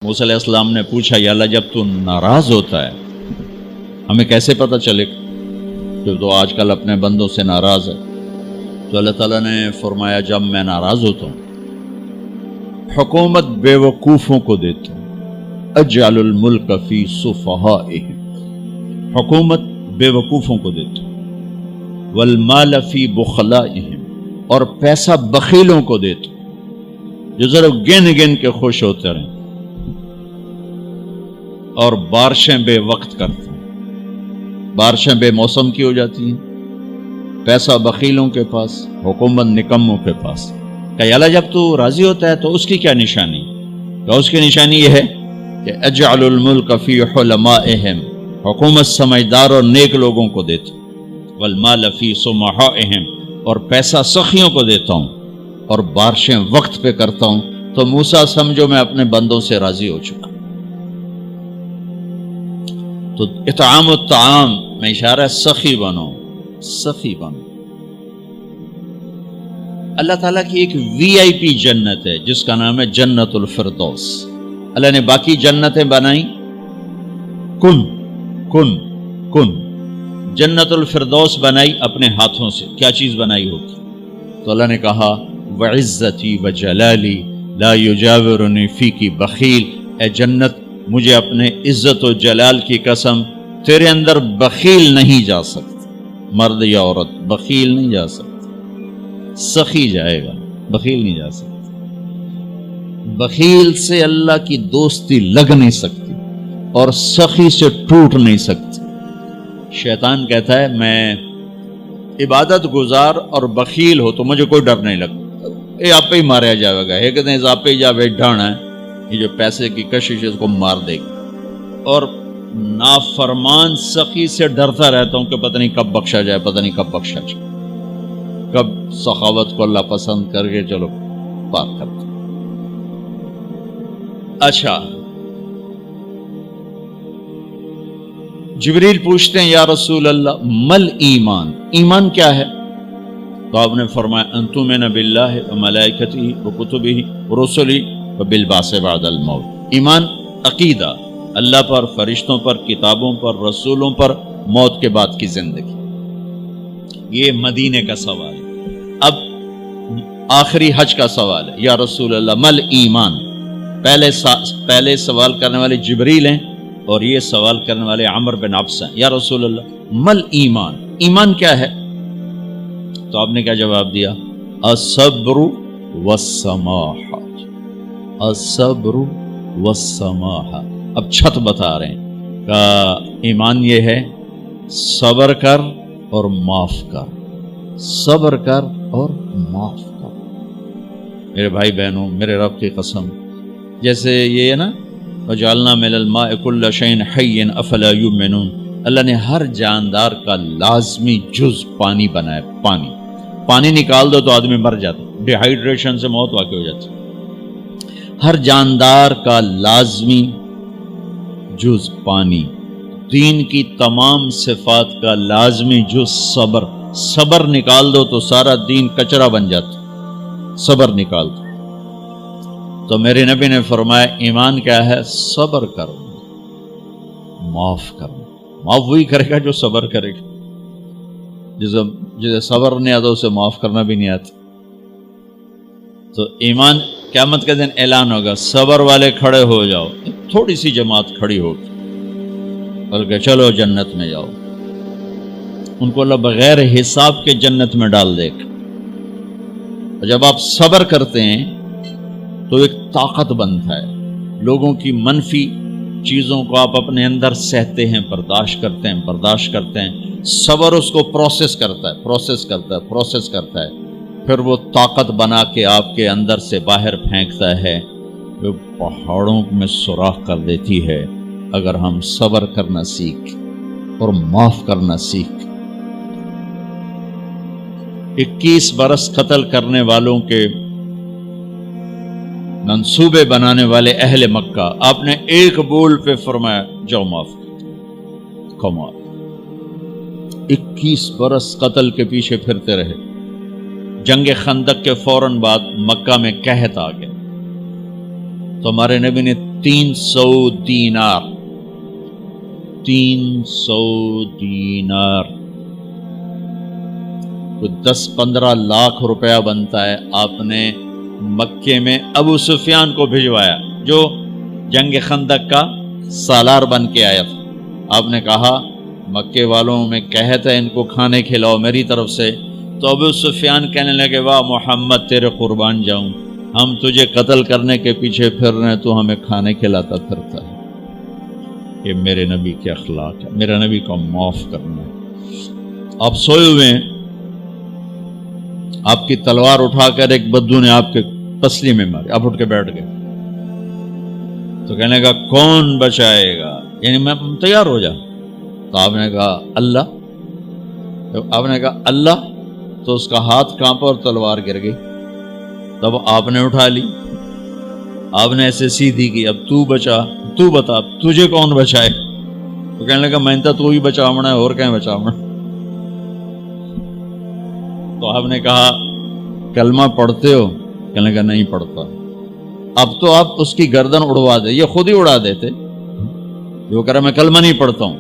موسیٰ علیہ السلام نے پوچھا یا اللہ جب تو ناراض ہوتا ہے ہمیں کیسے پتہ چلے کہ تو آج کل اپنے بندوں سے ناراض ہے؟ تو اللہ تعالیٰ نے فرمایا جب میں ناراض ہوتا ہوں حکومت بے وقوفوں کو دیتا ہوں، اجعل الملک فی صفہائہم، حکومت بے وقوفوں کو دیتا ہوں، والمال فی بخلائہم، اور پیسہ بخیلوں کو دیتا ہوں جو ذرا گن گن کے خوش ہوتے رہیں، اور بارشیں بے وقت کرتے ہیں، بارشیں بے موسم کی ہو جاتی ہیں، پیسہ بخیلوں کے پاس، حکومت نکموں کے پاس۔ کہ اللہ جب تو راضی ہوتا ہے تو اس کی کیا نشانی؟ کہ اس کی نشانی یہ ہے کہ اجعل الملک فی حلمائہم، حکومت سمجھدار اور نیک لوگوں کو دیتا ہوں، والمال فی سمحائہم، اور پیسہ سخیوں کو دیتا ہوں، اور بارشیں وقت پہ کرتا ہوں۔ تو موسیٰ سمجھو میں اپنے بندوں سے راضی ہو چکا۔ تو اطعام الطعام میں اشارہ سخی بنو، سخی بنو۔ اللہ تعالیٰ کی ایک وی آئی پی جنت ہے جس کا نام ہے جنت الفردوس۔ اللہ نے باقی جنتیں بنائی کن کن کن، جنت الفردوس بنائی اپنے ہاتھوں سے۔ کیا چیز بنائی ہوگی؟ تو اللہ نے کہا وعزتی وجلالی لا یجاورنی فیکی بخیل، اے جنت مجھے اپنے عزت و جلال کی قسم تیرے اندر بخیل نہیں جا سکتا، مرد یا عورت بخیل نہیں جا سکتا، سخی جائے گا، بخیل نہیں جا سکتا۔ بخیل سے اللہ کی دوستی لگ نہیں سکتی اور سخی سے ٹوٹ نہیں سکتی۔ شیطان کہتا ہے میں عبادت گزار اور بخیل ہو تو مجھے کوئی ڈر نہیں لگتا، یہ آپ پہ ہی ماریا جائے گا، یہ کہتے ہیں آپ پہ جا بیٹھ ڈھانا ہے، یہ جو پیسے کی کشش ہے اس کو مار دے گی۔ اور نافرمان سخی سے ڈرتا رہتا ہوں کہ پتہ نہیں کب بخشا جائے، پتہ نہیں کب بخشا جائے، کب سخاوت کو اللہ پسند کر کے چلو پار کرتے۔ اچھا، جبریل پوچھتے ہیں یا رسول اللہ مل ایمان، ایمان کیا ہے؟ تو آپ نے فرمایا ان تؤمن باللہ وملائکتہ وکتبہ ورسلہ وبالبعث بعد الموت۔ ایمان عقیدہ، اللہ پر، فرشتوں پر، کتابوں پر، رسولوں پر، موت کے بعد کی زندگی۔ یہ مدینے کا سوال ہے۔ اب آخری حج کا سوال ہے یا رسول اللہ مل ایمان۔ پہلے سوال کرنے والے جبریل ہیں اور یہ سوال کرنے والے عمر بن عبس ہیں۔ یا رسول اللہ مل ایمان، ایمان کیا ہے؟ تو آپ نے کیا جواب دیا؟ الصبر والسماحہ، الصبر والسماحہ۔ اب چھت بتا رہے ہیں کہ ایمان یہ ہے صبر کر اور معاف کر، صبر کر اور معاف کر۔ میرے بھائی بہنوں، میرے رب کی قسم، جیسے یہ ہے نا وجعلنا من الماء كل شيء حي افلا يؤمنون، اللہ نے ہر جاندار کا لازمی جز پانی بنایا۔ پانی نکال دو تو آدمی مر جاتا، ڈی ہائیڈریشن سے موت واقع ہو جاتی۔ ہر جاندار کا لازمی جز پانی، دین کی تمام صفات کا لازمی جز صبر۔ صبر نکال دو تو سارا دین کچرا بن جاتا، صبر نکال دو۔ تو میرے نبی نے فرمایا ایمان کیا ہے؟ صبر کرو، معاف کرو۔ معاف وہی کرے گا جو صبر کرے گا، جسے صبر نہیں آتا اسے معاف کرنا بھی نہیں آتا۔ تو ایمان قیامت کے دن اعلان ہوگا صبر والے کھڑے ہو جاؤ، تھوڑی سی جماعت کھڑی ہوگی، بلکہ چلو جنت میں جاؤ۔ ان کو اللہ بغیر حساب کے جنت میں ڈال دے گا۔ اور جب آپ صبر کرتے ہیں تو ایک طاقت بنتا ہے، لوگوں کی منفی چیزوں کو آپ اپنے اندر سہتے ہیں، برداشت کرتے ہیں۔ صبر اس کو پروسیس کرتا ہے، پھر وہ طاقت بنا کے آپ کے اندر سے باہر پھینکتا ہے، جو پہاڑوں میں سوراخ کر دیتی ہے اگر ہم صبر کرنا سیکھ اور معاف کرنا سیکھ۔ 21 برس قتل کرنے والوں کے منصوبے بنانے والے اہل مکہ، آپ نے ایک بول پہ فرمایا جاؤ معاف کر۔ کمال، 21 برس قتل کے پیچھے پھرتے رہے۔ جنگ خندق کے فوراً بعد مکہ میں قحط آ گیا، تو ہمارے نبی نے 300 دینار 300 دینار تو 10-15 لاکھ روپیہ بنتا ہے. آپ نے مکے میں ابو سفیان کو بھجوایا جو جنگ خندق کا سالار بن کے آیا تھا. آپ نے کہا مکے والوں میں کہتا ہے ان کو کھانے کھلاؤ میری طرف سے. تو ابو سفیان کہنے لگے واہ محمد تیرے قربان جاؤں, ہم تجھے قتل کرنے کے پیچھے پھر رہے ہیں تو ہمیں کھانے کھلاتا پھرتا ہے. یہ میرے نبی کے اخلاق ہے, میرا نبی کو معاف کرنا ہے. آپ سوئے ہوئے ہیں, آپ کی تلوار اٹھا کر ایک بدو نے آپ کے پسلی میں ماری, آپ اٹھ کے بیٹھ گئے تو کہنے لگا کون بچائے گا, یعنی میں تیار ہو جا. تو آپ نے کہا اللہ. آپ نے کہا اللہ تو اس کا ہاتھ کانپا اور تلوار گر گئی. تب آپ نے اٹھا لی, آپ نے ایسے سیدھی کی, اب تو بچا, تو بتا تجھے کون بچائے. تو کہنے لگا میں تو ہی بچاونا ہے اور کہیں بچاونا. تو آپ نے کہا کلمہ پڑھتے ہو؟ کہنے لگا نہیں پڑھتا. اب تو آپ اس کی گردن اڑوا دے, یہ خود ہی اڑا دیتے. جو کہہ رہا میں کلمہ نہیں پڑھتا ہوں.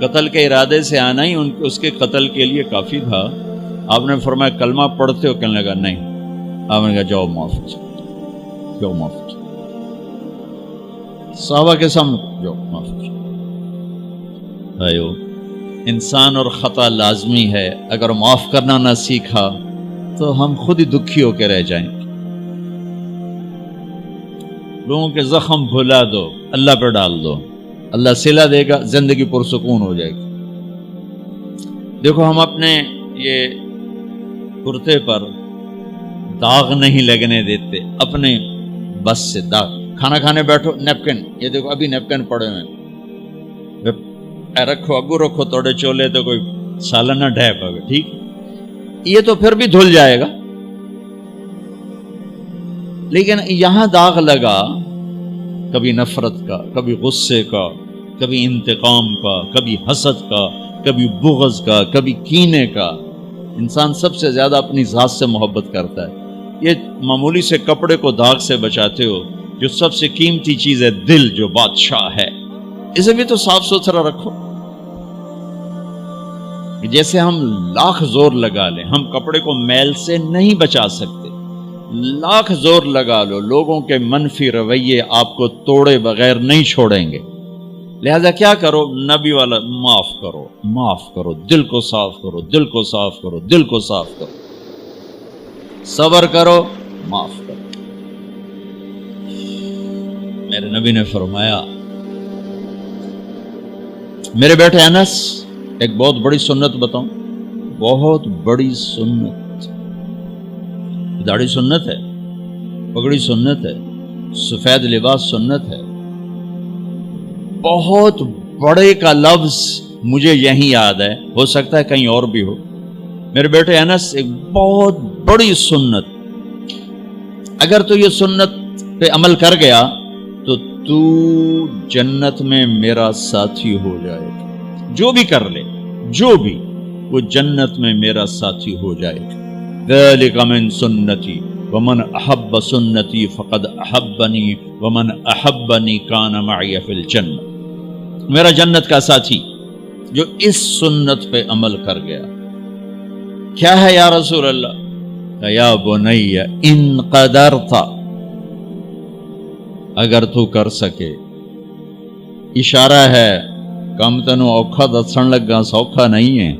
قتل کے ارادے سے آنا ہی اس کے قتل کے لیے کافی تھا. آپ نے فرمایا کلمہ پڑھتے ہو؟ کہنے لگا نہیں. آپ نے کہا جاؤ معاف جاؤ معاف. صحابہ کے سامنے جاؤ معاف. انسان اور خطا لازمی ہے, اگر معاف کرنا نہ سیکھا تو ہم خود ہی دکھی ہو کے رہ جائیں. لوگوں کے زخم بھلا دو, اللہ پہ ڈال دو, اللہ صلہ دے گا, زندگی پرسکون ہو جائے گی. دیکھو ہم اپنے یہ کرتے پر داغ نہیں لگنے دیتے, اپنے بس سے داغ. کھانا کھانے بیٹھو نیپکن, یہ دیکھو ابھی نیپکن پڑے ہوئے, رکھو اگو رکھو توڑے چولے تو کوئی سالانہ ڈھے پاگے, ٹھیک یہ تو پھر بھی دھل جائے گا. لیکن یہاں داغ لگا کبھی نفرت کا, کبھی غصے کا, کبھی انتقام کا, کبھی حسد کا, کبھی بغض کا, کبھی کینے کا. انسان سب سے زیادہ اپنی ذات سے محبت کرتا ہے. یہ معمولی سے کپڑے کو داغ سے بچاتے ہو, جو سب سے قیمتی چیز ہے دل جو بادشاہ ہے, اسے بھی تو صاف ستھرا رکھو. جیسے ہم لاکھ زور لگا لیں, ہم کپڑے کو میل سے نہیں بچا سکتے. لاکھ زور لگا لو, لوگوں کے منفی رویے آپ کو توڑے بغیر نہیں چھوڑیں گے. لہذا کیا کرو, نبی والا معاف کرو, معاف کرو, دل کو صاف کرو, دل کو صاف کرو, دل کو صاف کرو, صبر کرو, معاف کرو. میرے نبی نے فرمایا, میرے بیٹے انس ایک بہت بڑی سنت بتاؤں, بہت بڑی سنت. داڑھی سنت ہے, پگڑی سنت ہے, سفید لباس سنت ہے. بہت بڑے کا لفظ مجھے یہیں یاد ہے, ہو سکتا ہے کہیں اور بھی ہو. میرے بیٹے انس ایک بہت بڑی سنت, اگر تو یہ سنت پہ عمل کر گیا تو جنت میں میرا ساتھی ہو جائے گا. جو بھی کر لے, جو بھی, وہ جنت میں میرا ساتھی ہو جائے گا. ذالک من سنتی ومن احب سنتی فقد احبنی ومن احبنی کان معی فی الجنہ. میرا جنت کا ساتھی جو اس سنت پہ عمل کر گیا. کیا ہے یا رسول اللہ؟ یا بنی ان قدرت, اگر تو کر سکے. اشارہ ہے کم تنو اوکھا دسن لگا, سوکھا نہیں ہے.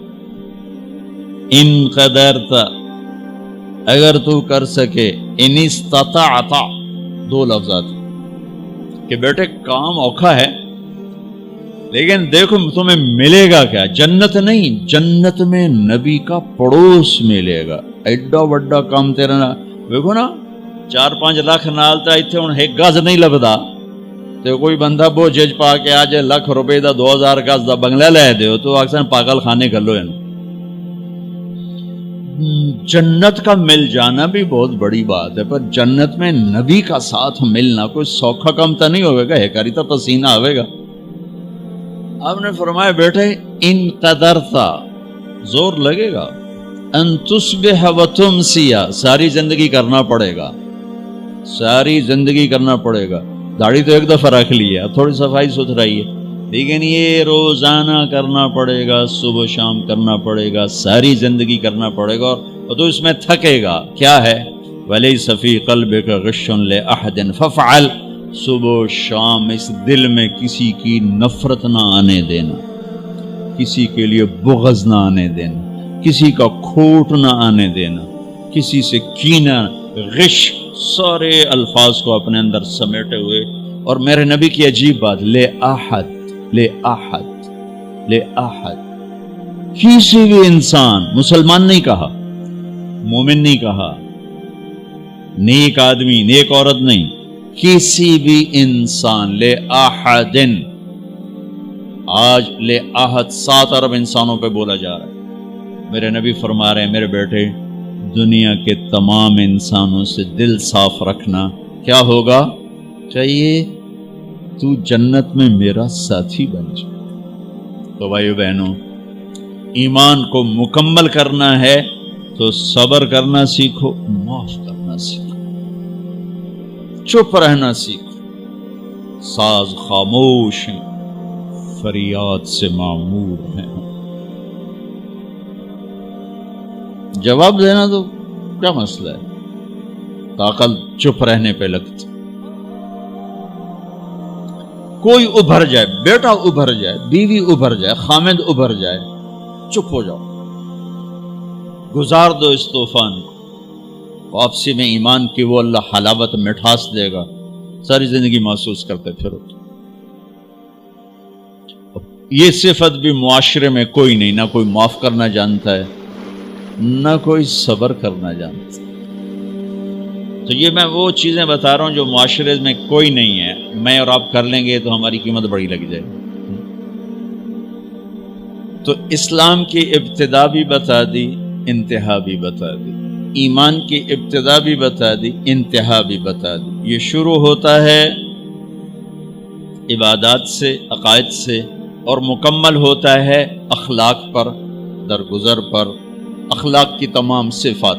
ان قدرت, اگر تو کر سکے. ان استطاعت, دو لفظات کہ بیٹے کام اوکھا ہے لیکن دیکھو تمہیں ملے گا کیا. جنت نہیں, جنت میں نبی کا پڑوس ملے گا. ایڈا بڑا کام تیرا, دیکھو نا 4-5 لاکھ نالتا اتنے ہوں ایک گز نہیں لبدا تو کوئی بندہ بوجھ پا کے آ جائے لاکھ روپے دا 2000 گز دا بنگلہ لے دے تو اکثر پاگل خانے کر لو. جنت کا مل جانا بھی بہت بڑی بات ہے, پر جنت میں نبی کا ساتھ ملنا کوئی سوکھا کم تو نہیں ہوئے گا, ہے کاری تو پسینہ آئے گا. آپ نے فرمایا بیٹے ان قدرتا, زور لگے گا. ان تصبح و تمسی, ساری زندگی کرنا پڑے گا, ساری زندگی کرنا پڑے گا. داڑھی تو ایک دفعہ رکھ لی ہے، اب تھوڑی صفائی ستھرائی ہے، لیکن یہ روزانہ کرنا پڑے گا، صبح شام کرنا پڑے گا، ساری زندگی کرنا پڑے گا، اور تو اس میں تھکے گا۔ کیا ہے؟ وَلَيْسَ فِي قَلْبِكَ غِشٌّ لِأَحَدٍ فَافْعَلْ، صبح و شام اس دل میں کسی کی نفرت نہ آنے دینا، کسی کے لیے بغض نہ آنے دینا، کسی کا کھوٹ نہ آنے دینا، کسی سے کینہ، غش، سارے الفاظ کو اپنے اندر سمیٹے ہوئے۔ اور میرے نبی کی عجیب بات، لے احد، لے احد، لے احد، کسی بھی انسان، مسلمان نہیں کہا، مومن نہیں کہا، نیک آدمی، نیک عورت نہیں، کسی بھی انسان، لے احدن۔ آج لے احد 7 ارب انسانوں پہ بولا جا رہا ہے۔ میرے نبی فرما رہے ہیں، میرے بیٹے، دنیا کے تمام انسانوں سے دل صاف رکھنا، کیا ہوگا؟ چاہیے تو جنت میں میرا ساتھی بن جائے۔ تو بھائیو بہنوں، ایمان کو مکمل کرنا ہے تو صبر کرنا سیکھو، معاف کرنا سیکھو، چپ رہنا سیکھو۔ ساز خاموش ہیں، فریاد سے معمور ہیں۔ جواب دینا تو کیا مسئلہ ہے، طاقت چپ رہنے پہ لگتی۔ کوئی ابھر جائے، بیٹا ابھر جائے، بیوی ابھر جائے، خامد ابھر جائے، چپ ہو جاؤ، گزار دو اس طوفان کو۔ واپسی میں ایمان کی وہ اللہ حلاوت مٹھاس دے گا، ساری زندگی محسوس کرتے پھرو۔ یہ صفت بھی معاشرے میں کوئی نہیں، نہ کوئی معاف کرنا جانتا ہے، نہ کوئی صبر کرنا جانتا۔ تو یہ میں وہ چیزیں بتا رہا ہوں جو معاشرے میں کوئی نہیں ہے، میں اور آپ کر لیں گے تو ہماری قیمت بڑی لگ جائے گی۔ تو اسلام کی ابتدا بھی بتا دی، انتہا بھی بتا دی، ایمان کی ابتدا بھی بتا دی، انتہا بھی بتا دی۔ یہ شروع ہوتا ہے عبادات سے، عقائد سے، اور مکمل ہوتا ہے اخلاق پر، درگزر پر، اخلاق کی تمام صفات۔